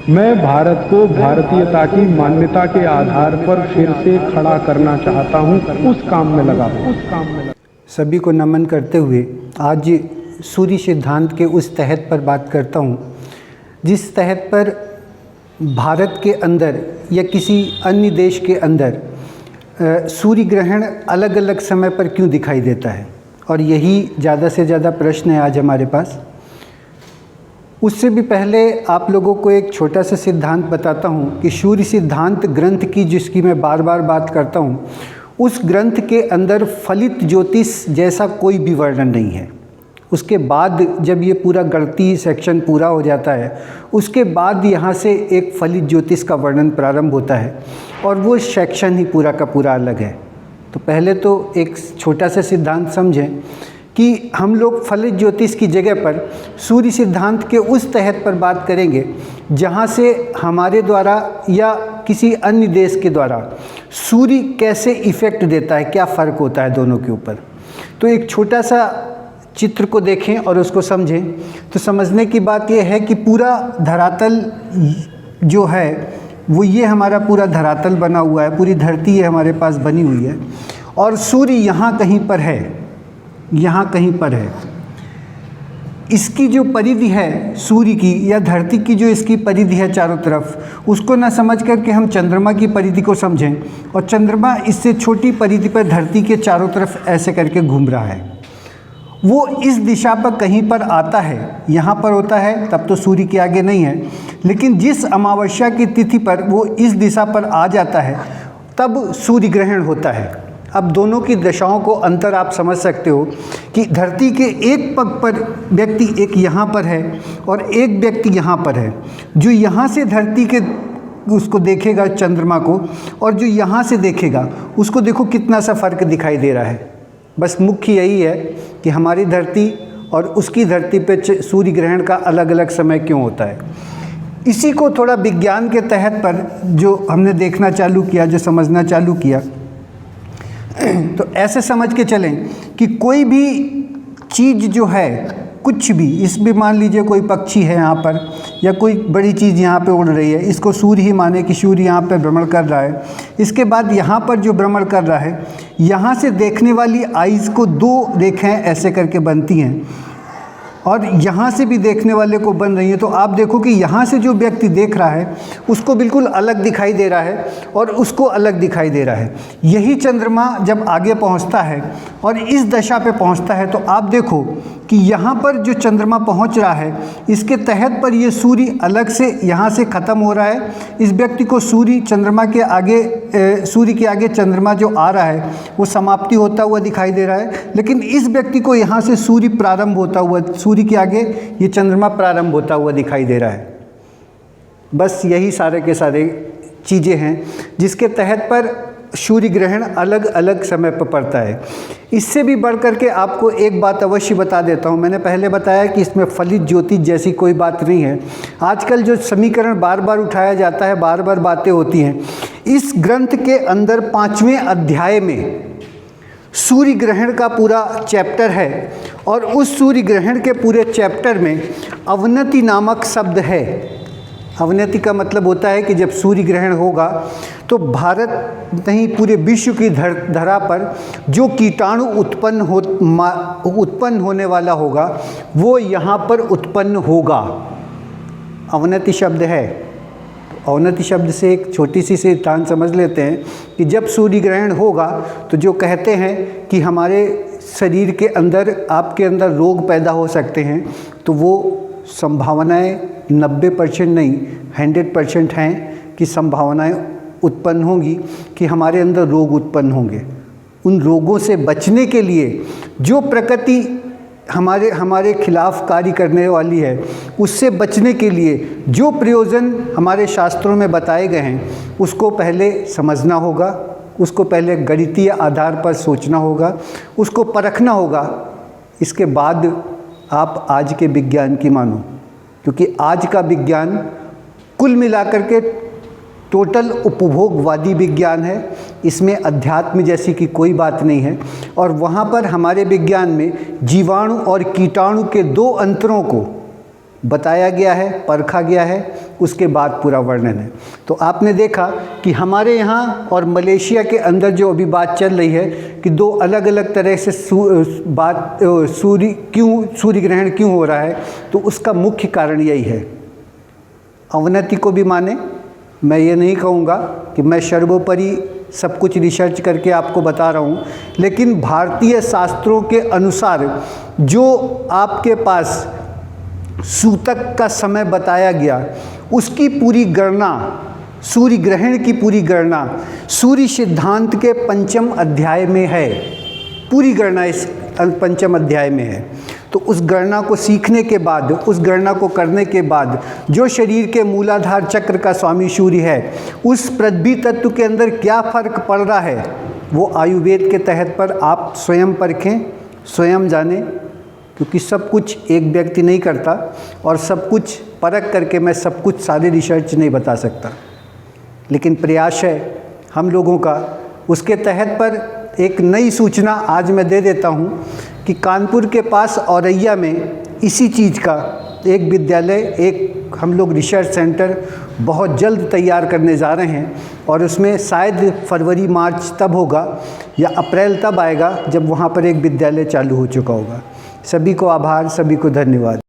मैं भारत को भारतीयता की मान्यता के आधार पर फिर से खड़ा करना चाहता हूं, उस काम में लगा हूं। सभी को नमन करते हुए आज सूर्य सिद्धांत के उस तहत पर बात करता हूं, जिस तहत पर भारत के अंदर या किसी अन्य देश के अंदर सूर्य ग्रहण अलग अलग समय पर क्यों दिखाई देता है, और यही ज़्यादा से ज़्यादा प्रश्न है आज हमारे पास। उससे भी पहले आप लोगों को एक छोटा सा सिद्धांत बताता हूँ कि सूर्य सिद्धांत ग्रंथ की, जिसकी मैं बार बार बात करता हूँ, उस ग्रंथ के अंदर फलित ज्योतिष जैसा कोई भी वर्णन नहीं है। उसके बाद जब ये पूरा गणितीय सेक्शन पूरा हो जाता है, उसके बाद यहाँ से एक फलित ज्योतिष का वर्णन प्रारंभ होता है, और वो सेक्शन ही पूरा का पूरा अलग है। तो पहले तो एक छोटा सा सिद्धांत समझें कि हम लोग फलित ज्योतिष की जगह पर सूर्य सिद्धांत के उस तहत पर बात करेंगे जहाँ से हमारे द्वारा या किसी अन्य देश के द्वारा सूर्य कैसे इफ़ेक्ट देता है, क्या फ़र्क होता है दोनों के ऊपर। तो एक छोटा सा चित्र को देखें और उसको समझें तो समझने की बात यह है कि पूरा धरातल जो है वो ये हमारा पूरा धरातल बना हुआ है, पूरी धरती ये हमारे पास बनी हुई है, और सूर्य यहाँ कहीं पर है, यहाँ कहीं पर है। इसकी जो परिधि है सूर्य की या धरती की, जो इसकी परिधि है चारों तरफ, उसको ना समझ करके हम चंद्रमा की परिधि को समझें, और चंद्रमा इससे छोटी परिधि पर धरती के चारों तरफ ऐसे करके घूम रहा है। वो इस दिशा पर कहीं पर आता है, यहाँ पर होता है, तब तो सूर्य के आगे नहीं है, लेकिन जिस अमावस्या की तिथि पर वो इस दिशा पर आ जाता है तब सूर्य ग्रहण होता है। अब दोनों की दशाओं को अंतर आप समझ सकते हो कि धरती के एक पग पर व्यक्ति एक यहाँ पर है और एक व्यक्ति यहाँ पर है। जो यहाँ से धरती के उसको देखेगा चंद्रमा को, और जो यहाँ से देखेगा उसको देखो कितना सा फर्क दिखाई दे रहा है। बस मुख्य यही है कि हमारी धरती और उसकी धरती पे सूर्य ग्रहण का अलग अलग समय क्यों होता है। इसी को थोड़ा विज्ञान के तहत पर जो हमने देखना चालू किया, जो समझना चालू किया, तो ऐसे समझ के चलें कि कोई भी चीज़ जो है, कुछ भी, इसमें मान लीजिए कोई पक्षी है यहाँ पर या कोई बड़ी चीज़ यहाँ पे उड़ रही है, इसको सूर्य ही माने कि सूर्य यहाँ पे भ्रमण कर रहा है। इसके बाद यहाँ पर जो भ्रमण कर रहा है, यहाँ से देखने वाली आइज़ को दो रेखाएं ऐसे करके बनती हैं, और यहाँ से भी देखने वाले को बन रही है। तो आप देखो कि यहाँ से जो व्यक्ति देख रहा है उसको बिल्कुल अलग दिखाई दे रहा है और उसको अलग दिखाई दे रहा है। यही चंद्रमा जब आगे पहुँचता है और इस दशा पे पहुँचता है, तो आप देखो कि यहाँ पर जो चंद्रमा पहुँच रहा है, इसके तहत पर ये सूर्य अलग से यहाँ से ख़त्म हो रहा है। इस व्यक्ति को सूर्य चंद्रमा के आगे, सूर्य के आगे चंद्रमा जो आ रहा है वो समाप्ति होता हुआ दिखाई दे रहा है, लेकिन इस व्यक्ति को यहाँ से सूर्य प्रारंभ होता हुआ, सूर्य के आगे ये चंद्रमा प्रारंभ होता हुआ दिखाई दे रहा है। बस यही सारे के सारे चीज़ें हैं जिसके तहत पर सूर्य ग्रहण अलग अलग समय पर पड़ता है। इससे भी बढ़ कर के आपको एक बात अवश्य बता देता हूँ। मैंने पहले बताया कि इसमें फलित ज्योतिष जैसी कोई बात नहीं है। आजकल जो समीकरण बार बार उठाया जाता है, बार बार बातें होती हैं, इस ग्रंथ के अंदर 5वें अध्याय में सूर्य ग्रहण का पूरा चैप्टर है, और उस सूर्य ग्रहण के पूरे चैप्टर में अवनति नामक शब्द है। अवनति का मतलब होता है कि जब सूर्य ग्रहण होगा तो भारत नहीं, पूरे विश्व की धरा पर जो कीटाणु उत्पन्न होने वाला होगा वो यहाँ पर उत्पन्न होगा। अवनति शब्द है। अवनति शब्द से एक छोटी सी सिद्धांत समझ लेते हैं कि जब सूर्य ग्रहण होगा तो जो कहते हैं कि हमारे शरीर के अंदर, आपके अंदर रोग पैदा हो सकते हैं, तो वो संभावनाएं 90% नहीं 100% हैं कि संभावनाएं उत्पन्न होंगी कि हमारे अंदर रोग उत्पन्न होंगे। उन रोगों से बचने के लिए जो प्रकृति हमारे खिलाफ कार्य करने वाली है, उससे बचने के लिए जो प्रयोजन हमारे शास्त्रों में बताए गए हैं उसको पहले समझना होगा, उसको पहले गणितीय आधार पर सोचना होगा, उसको परखना होगा। इसके बाद आप आज के विज्ञान की मानो, क्योंकि आज का विज्ञान कुल मिलाकर के टोटल उपभोगवादी विज्ञान है। इसमें अध्यात्म जैसी की कोई बात नहीं है। और वहाँ पर हमारे विज्ञान में जीवाणु और कीटाणु के दो अंतरों को बताया गया है, परखा गया है उसके बाद पूरा वर्णन है। तो आपने देखा कि हमारे यहाँ और मलेशिया के अंदर जो अभी बात चल रही है कि दो अलग अलग तरह से सूर्य ग्रहण क्यों हो रहा है, तो उसका मुख्य कारण यही है। अवनति को भी माने, मैं ये नहीं कहूँगा कि मैं सर्वोपरि सब कुछ रिसर्च करके आपको बता रहा हूँ, लेकिन भारतीय शास्त्रों के अनुसार जो आपके पास सूतक का समय बताया गया, उसकी पूरी गणना, सूर्य ग्रहण की पूरी गणना सूर्य सिद्धांत के 5वें अध्याय में है। पूरी गणना इस 5वें अध्याय में है। तो उस गणना को सीखने के बाद, उस गणना को करने के बाद जो शरीर के मूलाधार चक्र का स्वामी सूर्य है, उस पृथ्वी तत्व के अंदर क्या फर्क पड़ रहा है, वो आयुर्वेद के तहत पर आप स्वयं परखें, स्वयं जानें, क्योंकि सब कुछ एक व्यक्ति नहीं करता और सब कुछ परख करके मैं सब कुछ सारे रिसर्च नहीं बता सकता, लेकिन प्रयास है हम लोगों का। उसके तहत पर एक नई सूचना आज मैं दे देता हूँ कि कानपुर के पास औरैया में इसी चीज़ का एक विद्यालय, एक हम लोग रिसर्च सेंटर बहुत जल्द तैयार करने जा रहे हैं, और उसमें शायद फरवरी मार्च तब होगा या अप्रैल तब आएगा जब वहाँ पर एक विद्यालय चालू हो चुका होगा। सभी को आभार, सभी को धन्यवाद।